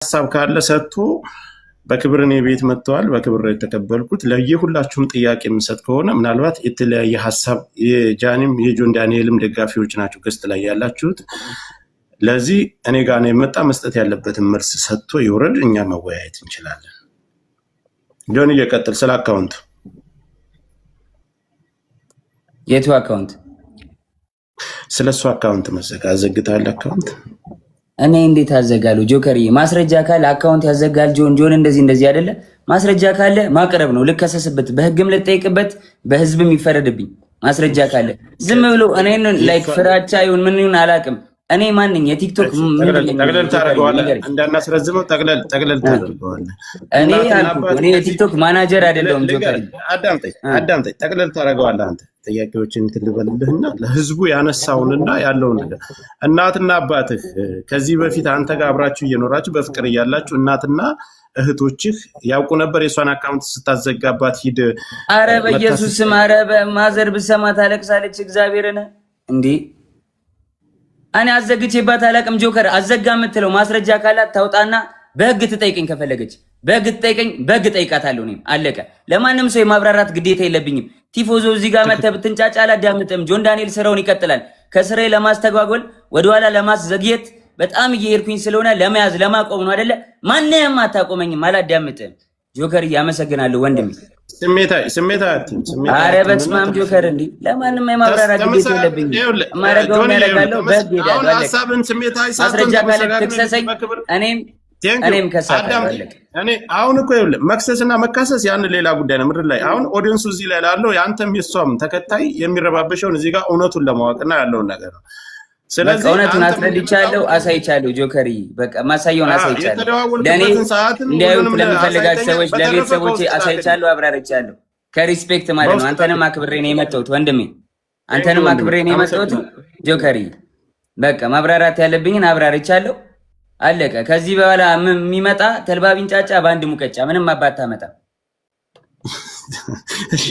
ሐሳብ ካለ ሰጥቶ በክብር እኔ ቤት መጥተዋል። በክብር የተቀበልኩት ለየሁላችሁም ጥያቄ የምሰጥ ከሆነ ምናልባት የተለያየ ሐሳብ የጃኒም የጆን ዳንኤልም ደጋፊዎች ናቸው ገስት ላይ ያላችሁት። ለዚህ እኔ ጋር ነው የመጣ መስጠት ያለበትን መልስ ሰጥቶ ይወረድ፣ እኛ መወያየት እንችላለን። ጆን እየቀጥል ስለ አካውንት የቱ አካውንት? ስለሱ አካውንት አዘግታል። አካውንት እኔ እንዴት አዘጋለሁ? ጆከሪ ማስረጃ ካለ አካውንት ያዘጋል። ጆን እንደዚህ አይደለ? ማስረጃ ካለ ማቅረብ ነው። ልከሰስበት፣ በህግም ልጠይቅበት፣ በህዝብም ይፈረድብኝ። ማስረጃ ካለ ዝም ብሎ እኔን ላይክ ፍራቻ ይሁን ምን ይሁን አላውቅም። እኔ ማንኝ የቲክቶክ ጠቅለል ታደርገዋለህ፣ እንዳናስረዝመው ጠቅለል ታደርገዋለህ። እኔ የቲክቶክ ማናጀር አይደለሁም ጆከሪ። አዳምጠኝ፣ ጠቅለል ታደርገዋለህ አንተ። ጥያቄዎችን ትልበልልህና ለህዝቡ ያነሳውንና ያለውን ነገር እናትና አባትህ ከዚህ በፊት አንተ ጋር አብራችሁ እየኖራችሁ በፍቅር እያላችሁ እናትና እህቶችህ ያውቁ ነበር የሷን አካውንት ስታዘጋባት ሂድ። አረ በኢየሱስ ስም፣ አረ በማዘር ብሰማ ታለቅሳለች። እግዚአብሔርን እንዴ እኔ አዘግቼባት አላቅም። ጆከር አዘጋ የምትለው ማስረጃ ካላት ታውጣና በህግ ትጠይቀኝ። ከፈለገች በህግ ትጠይቀኝ፣ በህግ ጠይቃታለሁ። እኔም አለቀ። ለማንም ሰው የማብራራት ግዴታ የለብኝም። ቲፎዞ እዚህ ጋር መተህ ብትንጫጫ አላዳምጥም። ጆን ዳንኤል ስራውን ይቀጥላል። ከስራዬ ለማስተጓጎል ወደኋላ ለማስዘግየት በጣም እየሄድኩኝ ስለሆነ ለመያዝ ለማቆም ነው አይደለ? ማንንም አታቆመኝም፣ አላዳምጥም። ጆከር አመሰግናለሁ ወንድሜ። አረ በስመ አብ ጆከር፣ እንዲ ለማንም የማብራራት ግዴታ የለብኝም። ማረጋውን ያደርጋለሁ፣ በህግ ሄዳለሁ። ማስረጃ ካለ ትክሰሰኝ፣ እኔም ከሳለሁ። እኔ አሁን እኮ ይኸውልህ መክሰስና መካሰስ ያን ሌላ ጉዳይ ነው። ምድር ላይ አሁን ኦዲየንሱ እዚህ ላይ ላለው የአንተም የሷም ተከታይ የሚረባበሸውን እዚህ ጋር እውነቱን ለማወቅና ያለውን ነገር ነው። ስለዚህ እውነቱን አስረድቻለሁ፣ አሳይቻለሁ። ጆከሪ በቃ ማሳየውን አሳይቻለሁ። ለእኔ እንዲያዩት ለሚፈልጋቸው ሰዎች ለቤተሰቦቼ አሳይቻለሁ፣ አብራርቻለሁ። ከሪስፔክት ማለት ነው። አንተንም አክብሬ ነው የመጣሁት ወንድሜ፣ አንተንም አክብሬ ነው የመጣሁት ጆከሪ። በቃ ማብራራት ያለብኝን አብራርቻለሁ፣ አለቀ። ከዚህ በኋላ የሚመጣ ተልባቢን ጫጫ በአንድ ሙቀጫ ምንም አባታ መጣ። እሺ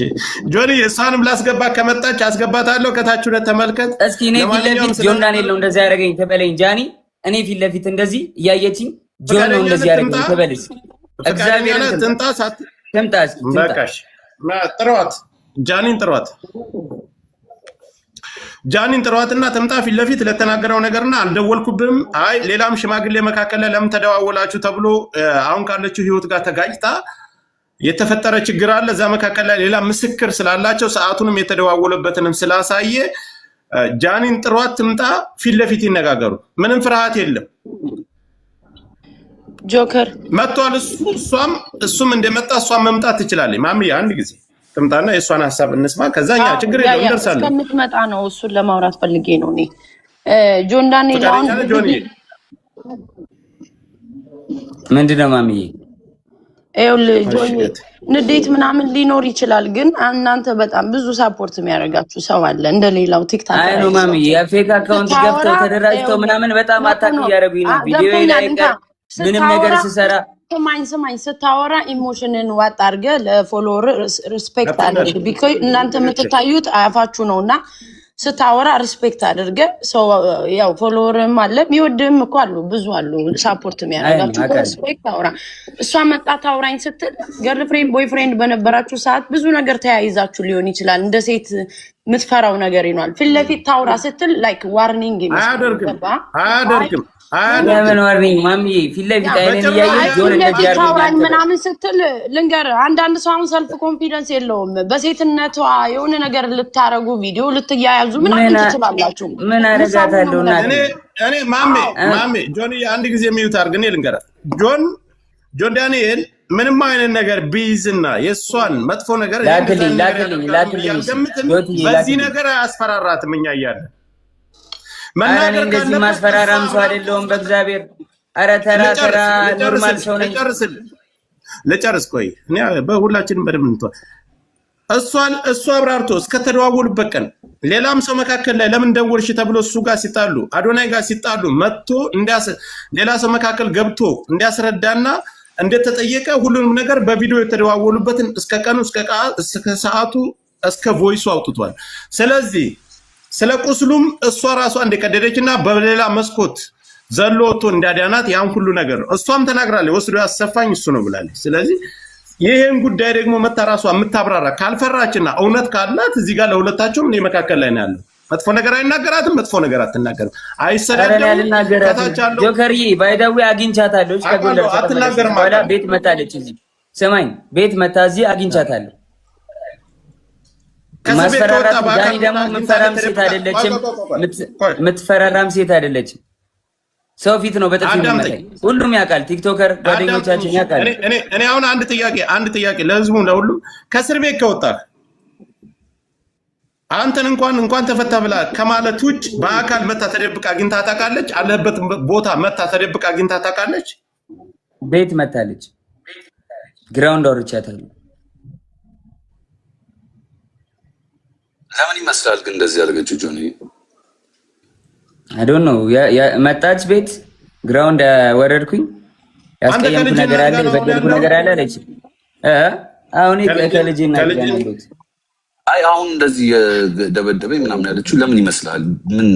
ጆኒ እሷንም ላስገባ ከመጣች አስገባታለሁ። ከታች ሁለት ተመልከት እስኪ። እኔ ፊት ለፊት ጆን ዳንኤል ነው እንደዚህ ያደረገኝ ተበለኝ ጃኒ። እኔ ፊት ለፊት እንደዚህ እያየችኝ ጆን ነው እንደዚህ ያደረገኝ ተበልስ። እግዚአብሔር ትምጣ በቃሽ። ጥሯት ጃኒን ጥሯትና ትምጣ ፊት ለፊት ለተናገረው ነገርና አልደወልኩብም። አይ ሌላም ሽማግሌ መካከል ላይ ለምን ተደዋወላችሁ ተብሎ አሁን ካለችው ህይወት ጋር ተጋጭታ የተፈጠረ ችግር አለ። እዛ መካከል ላይ ሌላ ምስክር ስላላቸው ሰዓቱንም የተደዋወለበትንም ስላሳየ ጃኒን ጥሯት ትምጣ፣ ፊት ለፊት ይነጋገሩ። ምንም ፍርሃት የለም። ጆከር መጥቷል። እሱም እንደመጣ እሷም መምጣት ትችላለች። ማሚ አንድ ጊዜ ትምጣና የእሷን ሀሳብ እንስማ። ከዛኛ ችግር የለም እንደርሳለን። እስከምትመጣ ነው እሱን ለማውራት ፈልጌ ነው። እኔ ጆን ዳንኤል ምንድነው ማሚዬ ንዴት ምናምን ሊኖር ይችላል፣ ግን እናንተ በጣም ብዙ ሳፖርት የሚያደርጋችሁ ሰው አለ እንደሌላው ቲክታክ ላይ ነው። ማሚ የፌክ አካውንት ገብተው ተደራጅተው ምናምን በጣም አታክ እያደረጉኝ ነው። ቪዲዮ ላይ ምንም ነገር ስሰራ ስማኝ ስታወራ ኢሞሽንን ዋጥ አድርገህ ለፎሎወር ሪስፔክት አድርግ። ቢኮዝ እናንተ የምትታዩት አፋችሁ ነውና ስታወራ ሪስፔክት አድርገህ ሰው ያው ፎሎወርም አለ የሚወድም እኮ አሉ፣ ብዙ አሉ ሳፖርት የሚያደርጋችሁ። ሪስፔክት አውራ። እሷ መጣት አውራኝ ስትል ገርልፍሬንድ ቦይፍሬንድ በነበራችሁ ሰዓት ብዙ ነገር ተያይዛችሁ ሊሆን ይችላል። እንደ ሴት የምትፈራው ነገር ይኗል። ፊት ለፊት ታውራ ስትል ላይክ ዋርኒንግ አያደርግም። ለምን ዋርኒንግ ማሚ ፊት ለፊት አይነን እያየህ ጆን እንደዚህ ያርጉኝ ምናምን ስትል ልንገር፣ አንዳንድ ሰው አሁን ሰልፍ ኮንፊደንስ የለውም። በሴትነቷ የሆነ ነገር ልታረጉ ቪዲዮ ልትያያዙ ምናምን ትችላላችሁ። ምን አረጋታለሁ እና እኔ ማሜ ጆን አንድ ጊዜ የሚዩት አድርግ። እኔ ልንገርህ ጆን ዳንኤል ምንም አይነት ነገር ቢይዝና የእሷን መጥፎ ነገር ላክልኝ በዚህ ነገር አያስፈራራትም። እኛ እያለን መናገር እንደዚህ ማስፈራራም ሰው አይደለሁም በእግዚአብሔር። ኧረ ተራ ኖርማል ሰው ነኝ። ልጨርስ ቆይ። እኔ በሁላችንም በደምብ እንቷ እሱ አብራርቶ እስከተደዋወሉበት ቀን ሌላም ሰው መካከል ላይ ለምን ደወልሽ ተብሎ እሱ ጋር ሲጣሉ አዶናይ ጋር ሲጣሉ መጥቶ ሌላ ሰው መካከል ገብቶ እንዲያስረዳና እንደተጠየቀ ሁሉንም ነገር በቪዲዮ የተደዋወሉበትን እስከ ቀኑ እስከ ሰዓቱ እስከ ቮይሱ አውጥቷል። ስለዚህ ስለ ቁስሉም እሷ ራሷ እንደቀደደችና በሌላ መስኮት ዘሎ ወጥቶ እንዳዳናት ያን ሁሉ ነገር ነው። እሷም ተናግራለች፣ ወስዶ ያሰፋኝ እሱ ነው ብላለች። ስለዚህ ይሄን ጉዳይ ደግሞ መታ ራሷ የምታብራራ ካልፈራችና እውነት ካላት እዚህ ጋር ለሁለታቸውም እኔ መካከል ላይ ነው ያለው። መጥፎ ነገር አይናገራትም፣ መጥፎ ነገር አትናገርም፣ አይሰዳደም። ከታቻለው ጆከርዬ ባይዳዊ አግኝቻታለሁ። ከጎንደር አትናገርም በኋላ ቤት መታለች። እዚህ ስማኝ፣ ቤት መታ እዚህ አግኝቻታለሁ። ማስፈራራት ዳኒ ደግሞ የምትፈራም ሴት አይደለችም፣ የምትፈራራም ሴት አይደለችም። ሰው ፊት ነው በጥፊ የሚመታኝ። ሁሉም ያውቃል፣ ቲክቶከር ጓደኞቻችን ያውቃል። እኔ አሁን አንድ ጥያቄ ለህዝቡ ለሁሉም፣ ከእስር ቤት ከወጣህ አንተን እንኳን ተፈታ ብላ ከማለት ውጭ በአካል መታ ተደብቃ አግኝታ ታውቃለች? አለበት ቦታ መታ ተደብቃ አግኝታ ታውቃለች? ቤት መታለች፣ ግራውንድ አውርቻታለሁ። ለምን ይመስላል ግን እንደዚህ ያደረገችው ጆኒ? አይ ዶንት ኖ መጣች ቤት ግራውንድ ወረድኩኝ። ያስቀየምኩ ነገር አለ፣ የበደልኩ ነገር አለ አለች። አሁን ከልጅ እናገናኝበት። አይ አሁን እንደዚህ የደበደበኝ ምናምን ያለችው ለምን ይመስላል? ምን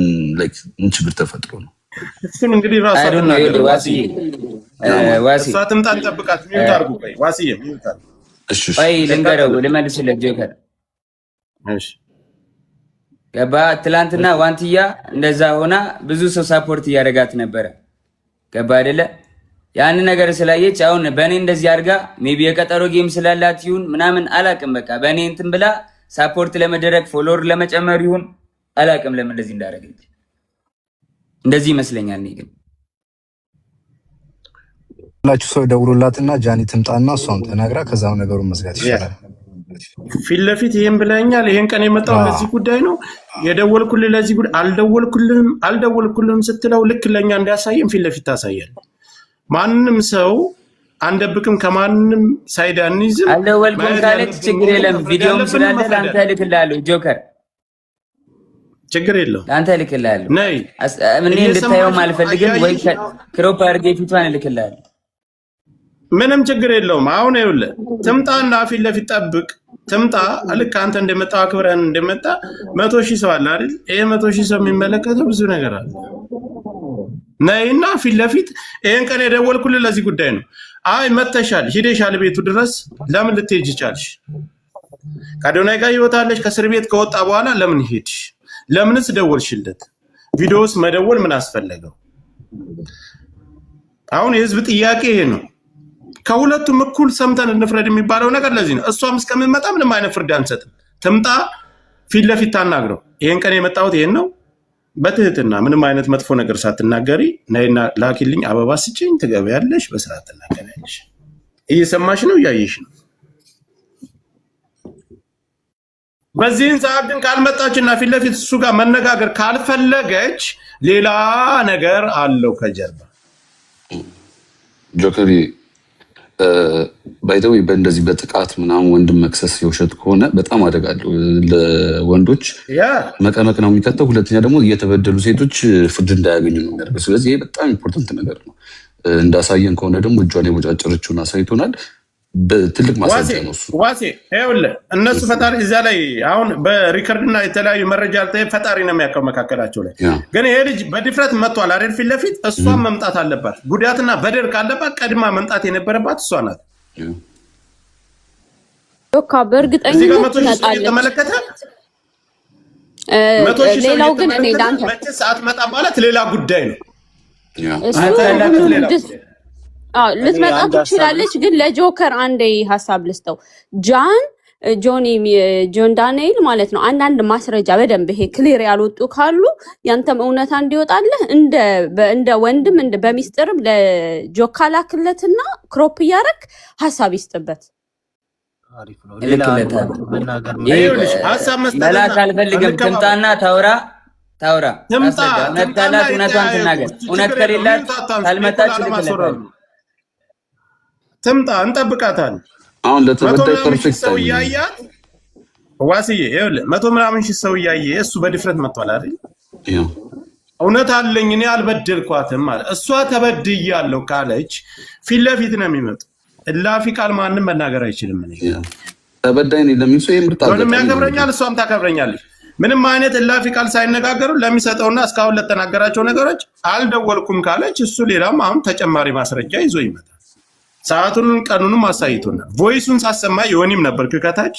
ችግር ተፈጥሮ ነው? እሱን እንግዲህ ራሱ አይ ዶንት ኖ ዋሲ እሷ ትምጣ እንጠብቃት። ሚውት አድርጉ። ቆይ ዋሲዬ ሚውት አድርጉ። እሺ ቆይ ልንገረው፣ ልመልስለት ጆከር። እሺ ገባ። ትላንትና ዋንትያ እንደዛ ሆና ብዙ ሰው ሳፖርት እያደረጋት ነበረ። ገባ አይደለ? ያን ነገር ስላየች አሁን በእኔ እንደዚህ አድርጋ ሜቢ የቀጠሮ ጌም ስላላት ይሁን ምናምን አላቅም። በቃ በእኔ እንትን ብላ ሳፖርት ለመደረግ ፎሎወር ለመጨመር ይሁን አላቅም ለምን እንደዚህ እንዳደረገች። እንደዚህ ይመስለኛል። እኔ ግን ሁላችሁ ሰው ደውሉላትና ጃኒ ትምጣና እሷን ተናግራ ከዛው ነገሩን መዝጋት ይችላል። ፊት ለፊት ይሄን ብለኛል፣ ይሄን ቀን የመጣው ለዚህ ጉዳይ ነው የደወልኩልህ፣ ለዚህ ጉዳይ አልደወልኩልህም ስትለው ልክ ለኛ እንዲያሳየም ፊት ለፊት ታሳያል። ማንንም ሰው አንደብቅም፣ ከማንንም ሳይድ አንይዝም። አልደወልኩም ካለች ችግር የለም፣ ቪዲዮም ስላለ ለአንተ እልክልሃለሁ። ጆከር ችግር የለውም፣ ለአንተ እልክልሃለሁ። ነይ እኔ እንድታየውም አልፈልግም፣ ወይ ክሮፕ አድርጌ ፊቷን እልክልሃለሁ። ምንም ችግር የለውም። አሁን ይኸውልህ ትምጣና ፊት ለፊት ጠብቅ፣ ትምጣ። ልክ አንተ እንደመጣ አክብረን እንደመጣ 100,000 ሰው አለ አይደል? ይሄ 100,000 ሰው የሚመለከተው ብዙ ነገር አለ። ነይና ፊት ለፊት ይሄን ቀን የደወልኩልህ ለዚህ ጉዳይ ነው። አይ መተሻል፣ ሂደሻል ቤቱ ድረስ ለምን ልትሄጂ ቻልሽ? ከአዶናይ ጋር ይወጣለሽ። ከእስር ቤት ከወጣ በኋላ ለምን ሄድሽ? ለምንስ ደወልሽለት? ቪዲዮስ መደወል ምን አስፈለገው? አሁን የህዝብ ጥያቄ ይሄ ነው። ከሁለቱም እኩል ሰምተን እንፍረድ የሚባለው ነገር ለዚህ ነው። እሷም እስከምትመጣ ምንም አይነት ፍርድ አንሰጥም። ትምጣ፣ ፊት ለፊት ታናግረው። ይሄን ቀን የመጣሁት ይሄን ነው፣ በትህትና ምንም አይነት መጥፎ ነገር ሳትናገሪ ነይና ላኪልኝ፣ አበባ ስጭኝ፣ ትገበያለሽ፣ በስርዓት ትናገሪያለሽ። እየሰማሽ ነው፣ እያየሽ ነው። በዚህን ሰዓት ግን ካልመጣችና ፊት ለፊት እሱ ጋር መነጋገር ካልፈለገች ሌላ ነገር አለው ከጀርባ። ጆከሪ ባይተው በእንደዚህ በጥቃት ምናምን ወንድም መክሰስ የውሸት ከሆነ በጣም አደጋ አለው። ለወንዶች መቀመቅ ነው የሚከተው። ሁለተኛ ደግሞ እየተበደሉ ሴቶች ፍርድ እንዳያገኙ ነው የሚያደርገው። ስለዚህ ይሄ በጣም ኢምፖርታንት ነገር ነው። እንዳሳየን ከሆነ ደግሞ እጇን የቦጫጨረችውን አሳይቶናል። በትልቅ ማስረጃ ነው እሱ። ዋሴ ይኸውልህ እነሱ ፈጣሪ እዚያ ላይ አሁን በሪከርድና የተለያዩ መረጃ አልተ ፈጣሪ ነው የሚያውቀው መካከላቸው ላይ። ግን ይሄ ልጅ በድፍረት መጥቷል አይደል? ፊት ለፊት እሷን መምጣት አለባት። ጉዳትና በደል ካለባት ቀድማ መምጣት የነበረባት እሷ ናት። ኦካ በእርግጠኝነት ትመጣለች። ተመለከተ። ሌላው ግን እኔ ዳንተ ሰዓት መጣ ማለት ሌላ ጉዳይ ነው። ልትመጣ ትችላለች። ግን ለጆከር አንዴ ሀሳብ ልስጠው። ጆን ዳንኤል ማለት ነው። አንዳንድ ማስረጃ በደንብ ይሄ ክሊር ያልወጡ ካሉ ያንተም እውነታ እንዲወጣልህ እንደ ወንድም በሚስጥርም ለጆካ ላክለትና ክሮፕ እያደረግ ሀሳብ ይስጥበት። መላክ አልፈልግም። ትምጣና ታውራ እውነት እውነቷን ትናገር። እውነት ከሌላት ካልመጣች ልክለታል። ትምጣ፣ እንጠብቃታለን። አሁን ለተበዳይ ፐርፌክት ሰው እያያት ዋስዬ ይኸውልህ 100 ምናምን ሺህ ሰው እያየ እሱ በድፍረት መጥቷል አይደል? እውነት አለኝ እኔ አልበደልኳትም ማለት እሷ ተበድያለሁ ካለች ፊት ለፊት ነው የሚመጡ። እላፊ ቃል ማንም መናገር አይችልም። እኔ ተበዳይ ነኝ ለሚል ሰው የምርጣ ምንም ያከብረኛል፣ እሷም ታከብረኛለች። ምንም አይነት እላፊ ቃል ሳይነጋገሩ ለሚሰጠውና እስካሁን ለተናገራቸው ነገሮች አልደወልኩም ካለች እሱ ሌላም አሁን ተጨማሪ ማስረጃ ይዞ ይመጣል። ሰዓቱን ቀኑንም አሳይቶናል። ቮይሱን ሳሰማ ዮኒም ነበር ከታች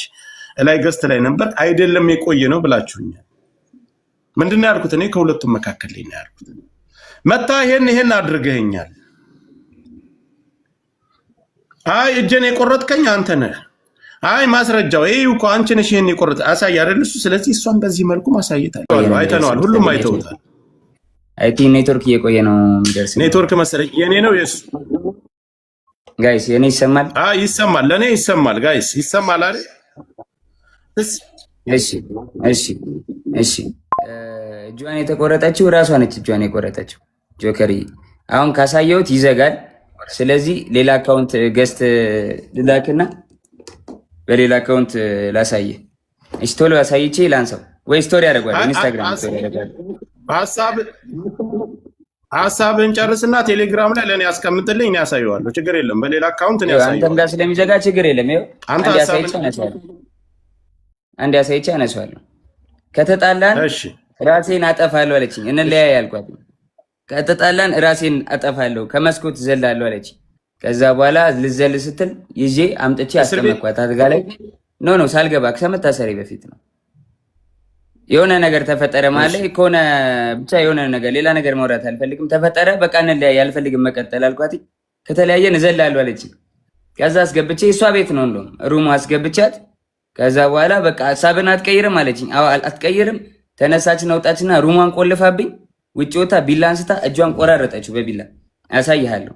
ላይ ገስት ላይ ነበር አይደለም የቆየ ነው ብላችሁኛል። ምንድነው ያልኩት? እኔ ከሁለቱም መካከል ላይ ነው ያልኩት። መታ ይሄን አድርገኛል። አይ እጄን የቆረጥከኝ አንተ ነህ። አይ ማስረጃው ይሄ እኮ አንቺ ነሽ ይሄን የቆረጥ አሳይ አይደል እሱ። ስለዚህ እሷን በዚህ መልኩ ማሳየት አይተነዋል። ሁሉም አይተውታል። አይቲ ኔትወርክ እየቆየ ነው የሚደርስ ኔትወርክ መሰለኝ። የኔ ነው የሱ ጋይስ የኔ ይሰማል? አይ ይሰማል፣ ለኔ ይሰማል። ጋይስ ይሰማል አይደል? እሺ እጇን የተቆረጠችው ራሷ ነች። እጇን የቆረጠችው ጆከሪ አሁን ካሳየሁት ይዘጋል። ስለዚህ ሌላ አካውንት ገስት ልላክና በሌላ አካውንት ላሳየ። እሺ ቶሎ አሳይቼ ላንሳው ወይ ስቶሪ ያደርጋል ኢንስታግራም ስቶሪ ያደርጋል። ሀሳብን ጨርስና ቴሌግራም ላይ ለኔ ያስቀምጥልኝ፣ እኔ ያሳየዋለሁ። ችግር የለም። በሌላ አካውንት ነው ያሳየው። አንተም ጋር ስለሚዘጋ ችግር የለም። ይኸው አንተ አንድ ያሳይቼ አነሳዋለሁ። ከተጣላን ራሴን አጠፋለሁ አለችኝ። እንለያይ አልኳት። ከተጣላን ራሴን አጠፋለሁ ከመስኮት ዘላለሁ አለችኝ። ከዛ በኋላ ልዘል ስትል ይዤ አምጥቼ አስቀመጥኳት አልጋ ላይ። ኖ ሳልገባ ከመታሰሪ በፊት ነው። የሆነ ነገር ተፈጠረ ማለት ከሆነ ብቻ የሆነ ነገር ሌላ ነገር ማውራት አልፈልግም። ተፈጠረ በቃ እንለያይ፣ አልፈልግም መቀጠል አልኳት። ከተለያየን እዘላለሁ አለችኝ። ከዛ አስገብቼ እሷ ቤት ነው እንደውም ሩም አስገብቻት። ከዛ በኋላ በቃ ሀሳብን አትቀይርም አለችኝ። አዎ አትቀይርም። ተነሳችን አውጣችና ሩሟን ቆልፋብኝ ውጭ ወጣ ቢላ አንስታ እጇን ቆራረጠችው በቢላ። አሳይሃለሁ።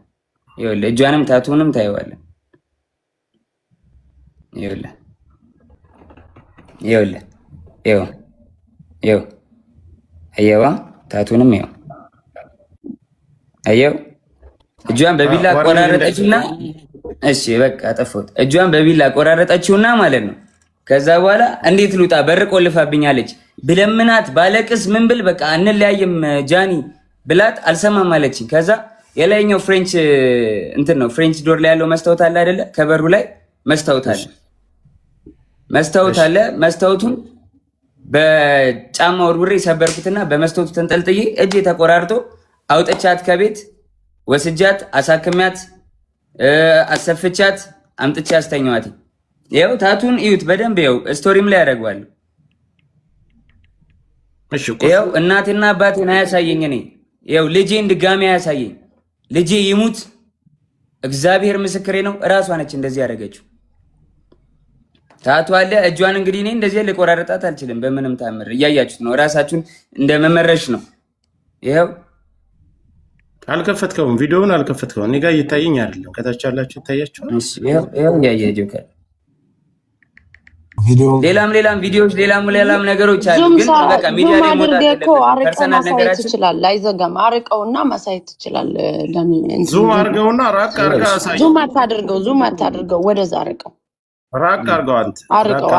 ይኸውልህ እጇንም ታቱንም ታየዋለህ። ይኸውልህ አየዋ ታቱንም ይኸው አየው። እጇን በቢላ ቆራረጠችውና እሺ በቃ ጠፎት። እጇን በቢላ ቆራረጠችውና ማለት ነው። ከዛ በኋላ እንዴት ልውጣ በር ቆልፋብኛለች። ብለምናት ባለቅስ ምን ብል በቃ እንለያይም ጃኒ ብላት አልሰማም አለችኝ። ከዛ የላይኛው ፍሬንች እንትን ነው ፍሬንች ዶር ላይ ያለው መስታወት አለ አይደለ? ከበሩ ላይ መስታወት አለ። መስታወቱን በጫማ ወርውሬ ሰበርኩትና በመስታወቱ ተንጠልጥዬ እጄ ተቆራርጦ አውጥቻት ከቤት ወስጃት አሳክሚያት አሰፍቻት አምጥቼ አስተኛዋት። ይኸው ታቱን እዩት በደንብ ይኸው ስቶሪም ላይ ያደርገዋል። ይኸው እናቴና አባቴን አያሳየኝ። እኔ ይኸው ልጄን ድጋሚ አያሳየኝ። ልጄ ይሙት እግዚአብሔር ምስክሬ ነው። እራሷ ነች እንደዚህ ያደረገችው። ታቱ አለ እጇን። እንግዲህ እኔ እንደዚህ ልቆራረጣት አልችልም በምንም ታምር። እያያችሁት ነው። እራሳችሁን እንደመመረሽ ነው። ይኸው አልከፈትከውም፣ ቪዲዮውን አልከፈትከውም። እኔ ጋር እየታየኝ አይደለም። ከታች ያላችሁ ይታያችኋል። ይኸው እያየ ጆከር ሌላም ቪዲዮዎች ሌላም ነገሮች አሉ። ግን በቃ ሚዲያ ላይ ሞታ ፐርሰናል ነገራችን ይችላል። አይዘጋም። አርቀውና ማሳየት ይችላል። ዙም አርገውና ራቅ አርጋ አሳይ። ዙም አታድርገው፣ ወደዛ አርቀው፣ ራቅ አርገው። አንተ አርቀው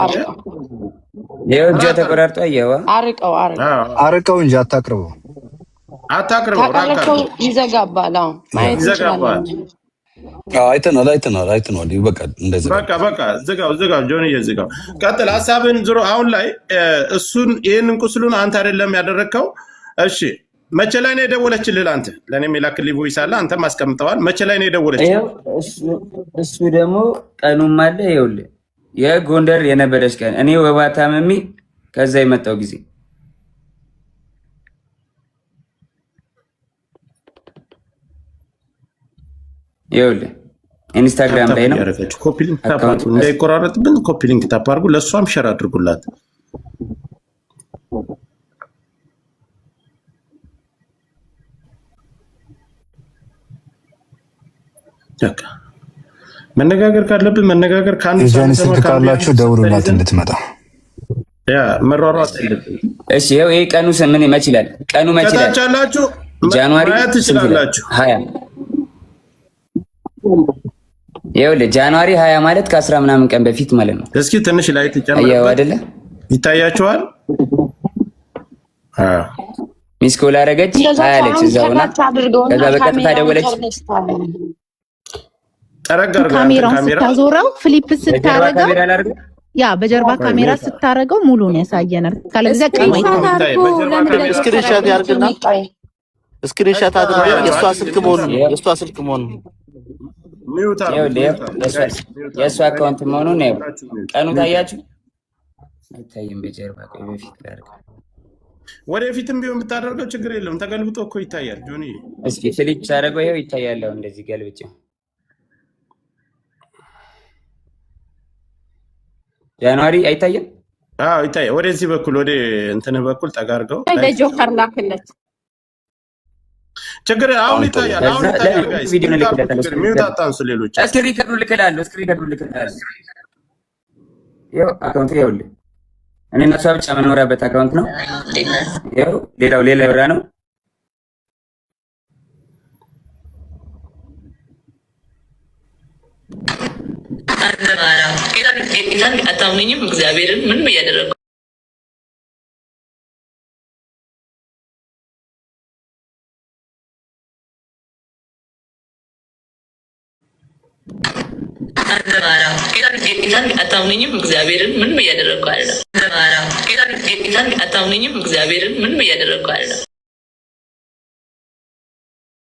ይኸው እጇ ተቆራርጦ አየዋ። አርቀው እንጂ አታቅርበው። ራቅ ይዘጋባል። አዎ ማየት ይችላል። አይተናል። በቃ እንደዚህ በቃ ዝጋው ጆኒ ዝጋው። ቀጥል ሀሳብን ዞሮ አሁን ላይ እሱን ይሄንን ቁስሉን አንተ አይደለም ያደረግከው። እሺ መቼ ላይ ነው የደወለችልህ? አንተ ለኔም የላክልኝ ቮይስ አለ፣ አንተም አስቀምጠዋል። መቼ ላይ ነው የደወለችልህ? እሱ ደግሞ ቀኑም አለ። ይኸውልህ የጎንደር የነበረች ቀን እኔ ወባ ታመሚ ከዛ የመጣው ጊዜ ይኸውልህ ኢንስታግራም ላይ ነው። ኮፒ ሊንክ ታፕ አድርጉ፣ እንዳይቆራረጥብን ኮፒ ሊንክ ታፕ አድርጉ። ለእሷም ሸር አድርጉላት። መነጋገር ካለብን መነጋገር ካንተ ስልክ ካላችሁ ደውሉላት እንድትመጣ። መሯሯጥ የለብን። እሺ ይኸው ይሄ ቀኑ ምን ይችላል? ቀኑ መች ይላል? ከታቻላችሁ ጃንዋሪ ትችላላችሁ 20 ይኸውልህ ጃንዋሪ 20 ማለት ከ10 ምናምን ቀን በፊት ማለት ነው። እስኪ ትንሽ ላይ ተጨምር አይደለ? ይታያችኋል። ሚስ ኮል አደረገች አያለች እዛውና ከዛ በቀጥታ ደወለች። ካሜራውን ስታዞረው ፍሊፕ ስታረገው ያ በጀርባ ካሜራ ስታረገው ሙሉን ያሳየናል። ካለዚያ ቀማይ ስክሪንሾት ያርግና ስክሪንሾት አድርገው የሷ ስልክ መሆኑን የሷ አካውንት መሆኑን ነው። ቀኑ ታያችሁ አይታይም። በጀርባ ቆይ በፊት ጋር ወደፊትም ቢሆን ብታደርገው ችግር የለውም። ተገልብጦ እኮ ይታያል። ጆኒ እስኪ ፍሊፕ ሳደርገው ይኸው ይታያል። እንደዚህ ገልብጬው ጃንዋሪ አይታየም? አዎ ይታያል። ወደዚህ በኩል ወደ እንትን በኩል ጠጋርገው ለጆከር ላክለት ችግር አሁን ይታያል። አሁን ይታያል። ጋይስ ቪዲዮ ልክለታለሁ። ሚውት አታንሱ። ሌሎች እስክሪን ልክላለሁ። ይኸው አካውንት ይኸውልህ እኔ እና እሷ ብቻ መኖሪያበት አካውንት ነው። ይኸው ሌላ ብራ ነው። አታምነኝም? እግዚአብሔርን ምንም እያደረጉ አታምነኝም? እግዚአብሔርን ምንም እያደረጉ አይደለም። አታምነኝም? እግዚአብሔርን ምንም እያደረጉ አይደለም።